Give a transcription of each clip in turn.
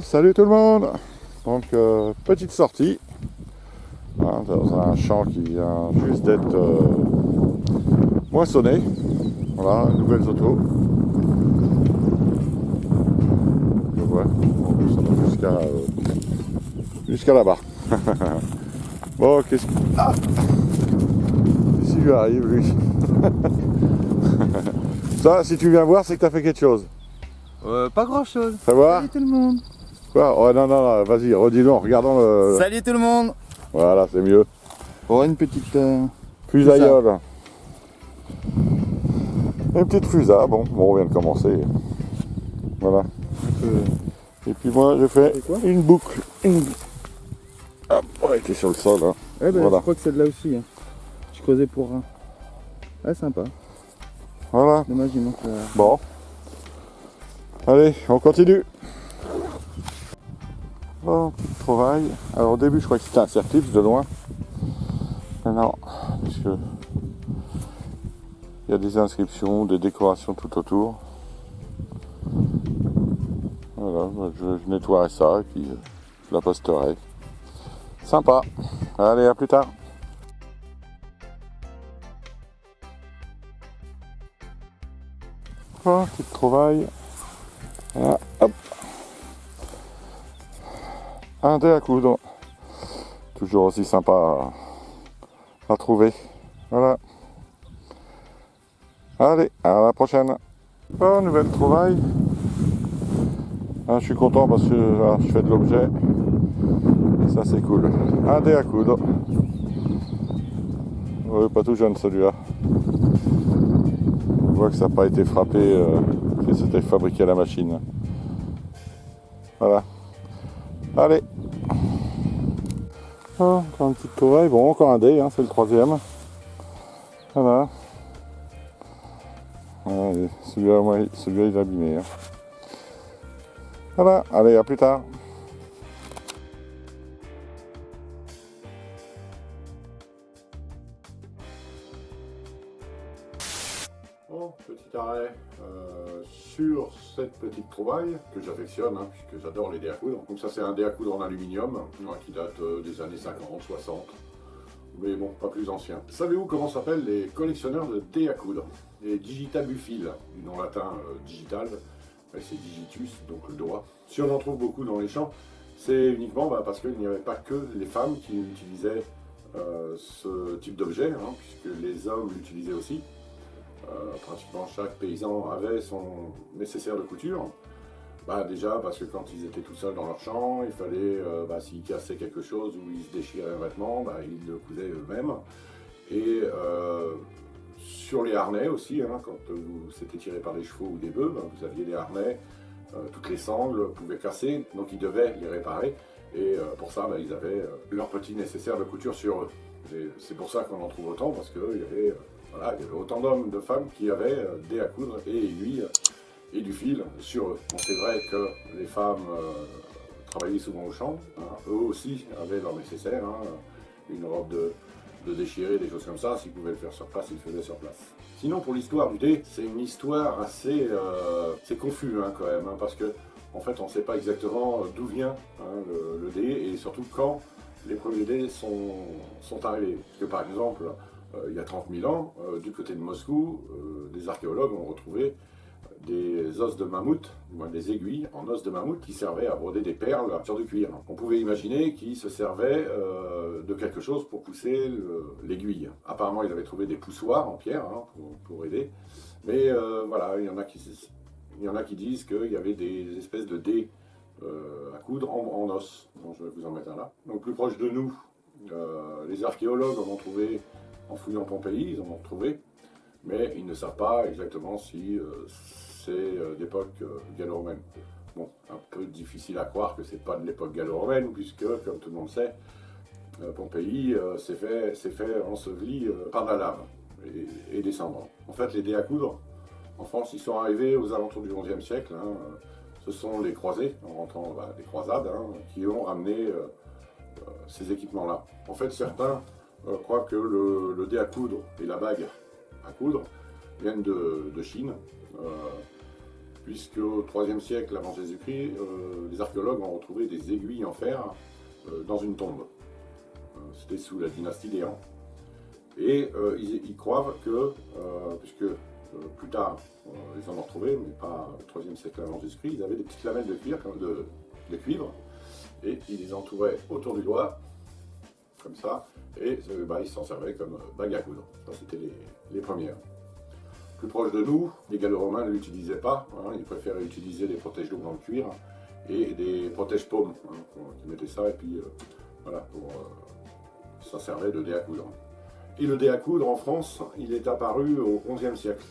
Salut tout le monde. Donc petite sortie dans un champ qui vient juste d'être moissonné. Voilà, nouvelles autos. Je vois, ça va jusqu'à là-bas. Bon, qu'est-ce que... Ah, ici lui arrive lui. Ça, si tu viens voir, c'est que tu as fait quelque chose. Pas grand chose. Ça va? Salut tout le monde. Quoi? Oh non, vas-y, redis-le en regardant le... Salut tout le monde. Voilà, c'est mieux. Oh, une petite... Fusaillole. Une petite fusa, bon, on vient de commencer. Voilà. Et puis moi, je fais une boucle. Hop, on était sur le sol. Hein. Eh ben, voilà. je crois que celle-là aussi. Hein. Je creusais pour un. Ah, sympa. Voilà. Dommage, il manque la... Bon. Allez, on continue. Bon, petite trouvaille. Alors au début, je croyais que c'était un certif de loin. Mais non, puisque il y a des inscriptions, des décorations tout autour. Voilà, je nettoierai ça et puis je la posterai. Sympa. Allez, à plus tard. Oh, petite trouvaille. Voilà, hop. Un dé à coudre. Toujours aussi sympa à trouver. Voilà. Allez, à la prochaine. Bon, nouvelle trouvaille. Je suis content parce que là, je fais de l'objet. Et ça, c'est cool. Un dé à coudre. Pas tout jeune celui-là. On voit que ça n'a pas été frappé, que c'était fabriqué à la machine. Voilà. Allez. Oh, encore une petite trouvaille. Bon, encore un dé, hein, c'est le troisième. Voilà. Celui-là, il est abîmé. Hein. Voilà, allez, à plus tard. Bon, petit arrêt sur cette petite trouvaille que j'affectionne, hein, puisque j'adore les dés à coudre. Donc ça, c'est un dé à coudre en aluminium qui date des années 50, 60. Mais bon, pas plus ancien. Savez-vous comment s'appellent les collectionneurs de dés à coudre? Les digitabuphiles, du nom latin digital, c'est digitus, donc le doigt. Si on en trouve beaucoup dans les champs, c'est uniquement parce qu'il n'y avait pas que les femmes qui utilisaient ce type d'objet, hein, puisque les hommes l'utilisaient aussi. Pratiquement chaque paysan avait son nécessaire de couture. Déjà parce que quand ils étaient tout seuls dans leur champ, il fallait, s'ils cassaient quelque chose ou ils se déchiraient un vêtement, ils le cousaient eux-mêmes. Et sur les harnais aussi, hein, quand c'était tiré par des chevaux ou des bœufs, vous aviez des harnais, toutes les sangles pouvaient casser, donc ils devaient les réparer. Et pour ça, ils avaient leur petit nécessaire de couture sur eux. C'est pour ça qu'on en trouve autant, parce qu'il y avait... Voilà, il y avait autant d'hommes, de femmes qui avaient des à coudre et aiguilles et du fil sur eux. Bon, c'est vrai que les femmes travaillaient souvent au champ, hein. Eux aussi avaient leur nécessaire, hein, une robe de déchirée, des choses comme ça. S'ils pouvaient le faire sur place, ils le faisaient sur place. Sinon, pour l'histoire du dé, c'est une histoire assez c'est confus hein, quand même, hein, parce que en fait, on ne sait pas exactement d'où vient hein, le dé et surtout quand les premiers dés sont arrivés. Parce que par exemple, il y a 30 000 ans, du côté de Moscou, des archéologues ont retrouvé des os de mammouth, des aiguilles en os de mammouth qui servaient à broder des perles sur du cuir. On pouvait imaginer qu'ils se servaient de quelque chose pour pousser l'aiguille. Apparemment, ils avaient trouvé des poussoirs en pierre hein, pour aider. Mais voilà, il y en a qui disent qu'il y avait des espèces de dés à coudre en os. Donc, je vais vous en mettre un là. Donc plus proche de nous, les archéologues en ont trouvé en fouillant Pompéi, ils en ont trouvé, mais ils ne savent pas exactement si c'est d'époque gallo-romaine. Bon, un peu difficile à croire que c'est pas de l'époque gallo-romaine, puisque, comme tout le monde sait, Pompéi s'est fait enseveli par la lave et des cendres. En fait, les dés à coudre, en France, ils sont arrivés aux alentours du XIe siècle. Hein, ce sont les croisés, en rentrant des croisades, hein, qui ont ramené ces équipements-là. En fait, certains croient que le dé à coudre et la bague à coudre viennent de Chine, puisque au IIIe siècle avant Jésus-Christ, les archéologues ont retrouvé des aiguilles en fer dans une tombe. C'était sous la dynastie des Han. Et ils croient que, puisque plus tard ils en ont retrouvé, mais pas au IIIe siècle avant Jésus-Christ, ils avaient des petites lamelles de cuivre, et ils les entouraient autour du doigt, comme ça, et ils s'en servaient comme bague à coudre. Ça, c'était les premières. Plus proche de nous, les Gallo-Romains ne l'utilisaient pas, hein, ils préféraient utiliser des protège-doubles en cuir et des protège-paumes, hein, qui mettaient ça, et puis voilà, ça servait de dé à coudre. Et le dé à coudre en France, il est apparu au XIe siècle.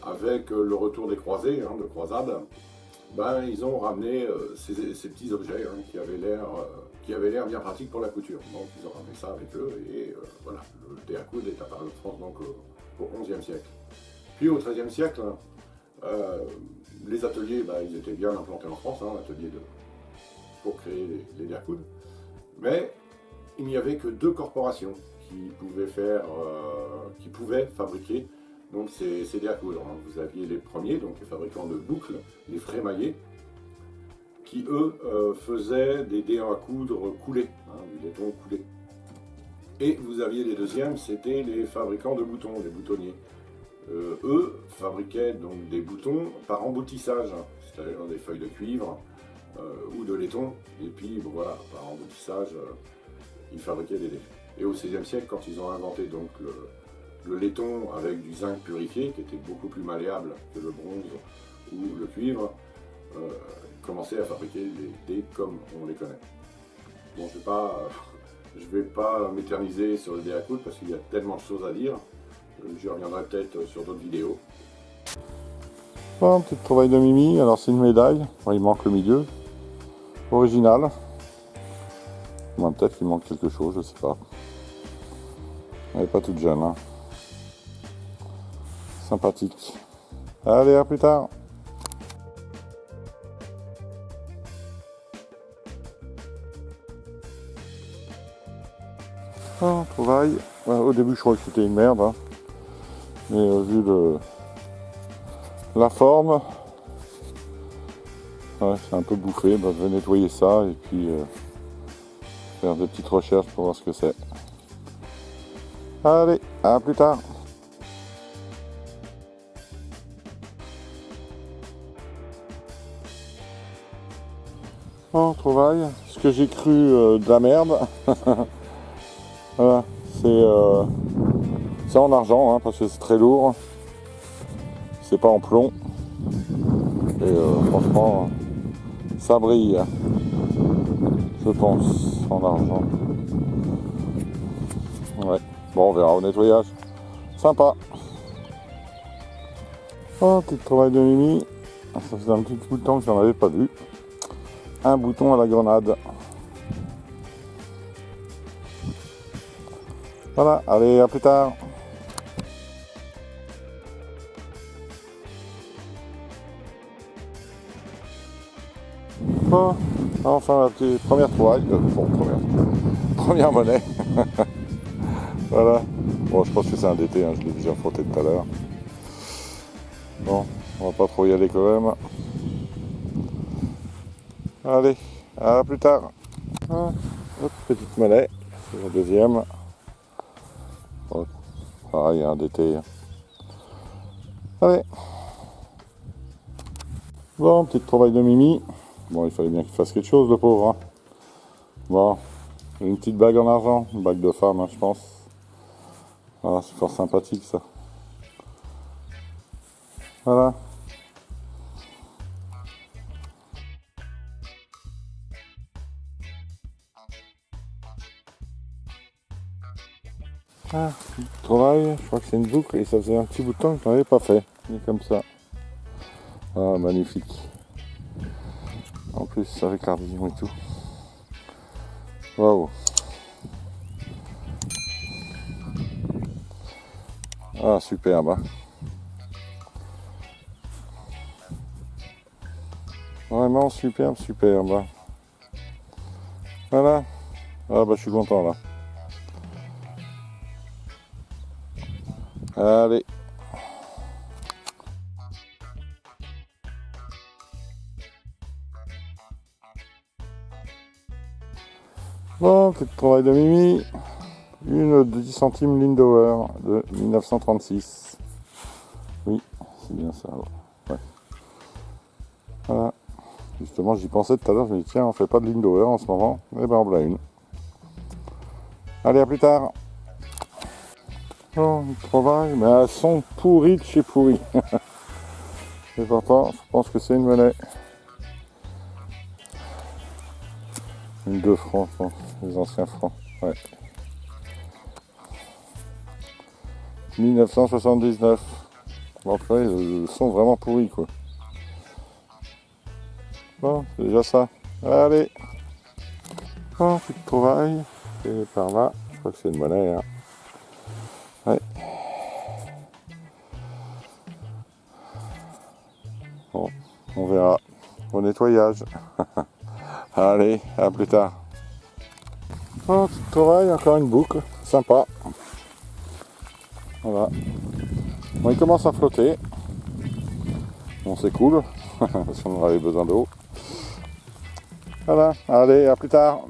Avec le retour des croisés, de croisades, ils ont ramené ces petits objets qui avaient l'air bien pratiques pour la couture. Donc ils ont ramené ça avec eux, et voilà, le dé à coudre est apparu en France donc, au XIe siècle. Puis au XIIIe siècle, les ateliers, ils étaient bien implantés en France, l'atelier pour créer les dés à coudre. Mais il n'y avait que 2 corporations qui pouvaient fabriquer donc ces dés à coudre. Vous aviez les premiers, donc les fabricants de boucles, les Frémaillés, qui eux faisaient des dés à coudre coulés, du laiton coulé. Et vous aviez les deuxièmes, c'était les fabricants de boutons, les boutonniers. Eux fabriquaient donc des boutons par emboutissage, c'est-à-dire des feuilles de cuivre ou de laiton, et puis voilà, par emboutissage, ils fabriquaient des dés. Et au XVIe siècle, quand ils ont inventé donc le laiton avec du zinc purifié, qui était beaucoup plus malléable que le bronze ou le cuivre, ils commençaient à fabriquer des dés comme on les connaît. Bon, je vais pas m'éterniser sur le dé à coudre parce qu'il y a tellement de choses à dire. J'y reviendrai peut-être sur d'autres vidéos. Bon, petite trouvaille de Mimi, alors c'est une médaille, il manque le milieu, original. Bon, peut-être qu'il manque quelque chose, je sais pas. Elle n'est pas toute jeune. Sympathique. Allez, à plus tard. Oh, trouvaille. Au début, je croyais que c'était une merde. Mais vu la forme, c'est un peu bouffé. Je vais nettoyer ça et puis faire des petites recherches pour voir ce que c'est. Allez, à plus tard. Bon, trouvaille. Ce que j'ai cru de la merde. Voilà, c'est en argent, parce que c'est très lourd. C'est pas en plomb. Et franchement, ça brille. Je pense, en argent. Ouais. Bon, on verra au nettoyage. Sympa. Oh, petite trouvaille de Mimi. Ça faisait un petit bout de temps que je n'en avais pas vu. Un bouton à la grenade. Voilà, allez, à plus tard. Bon, enfin la petite première trouvaille. Première monnaie. Voilà. Bon, je pense que c'est un DT, je l'ai déjà frotté tout à l'heure. Bon, on va pas trop y aller quand même. Allez, à plus tard. Hop, petite monnaie, c'est la deuxième. Bon, pareil, un DT. Allez. Bon, petite trouvaille de Mimi. Bon, il fallait bien qu'il fasse quelque chose, le pauvre. Bon, une petite bague en argent, une bague de femme, je pense. Voilà, c'est fort sympathique ça. Voilà. Ah, trouvaille, je crois que c'est une boucle et ça faisait un petit bout de temps que je n'en avais pas fait. Il est comme ça. Ah, magnifique. En plus avec l'ardillon et tout. Waouh. Ah, superbe. Vraiment superbe, superbe. Voilà. Ah bah je suis content là. Allez. Bon, petit travail de Mimi. Une de 10 centimes Lindauer de 1936. Oui, c'est bien ça. Ouais. Voilà. Justement, j'y pensais tout à l'heure, je me dis tiens, on fait pas de Lindauer en ce moment. Eh ben, on voilà une. Allez, à plus tard. Bon, le travail, mais elles sont pourries de chez pourries. Et pourtant, je pense que c'est une monnaie. Une 2 francs, je pense, les anciens francs. Ouais. 1979. Bon, après, ils sont vraiment pourris, quoi. Bon, c'est déjà ça. Allez. Bon, petit trouvaille. Et par là, je crois que c'est une monnaie. Hein. Ouais. Bon, on verra. Au nettoyage. Allez, à plus tard. Bon, petit trouvaille, encore une boucle. Sympa. Voilà. Bon, il commence à flotter. Bon, c'est cool. Parce qu'on aurait besoin d'eau. Voilà, allez, à plus tard.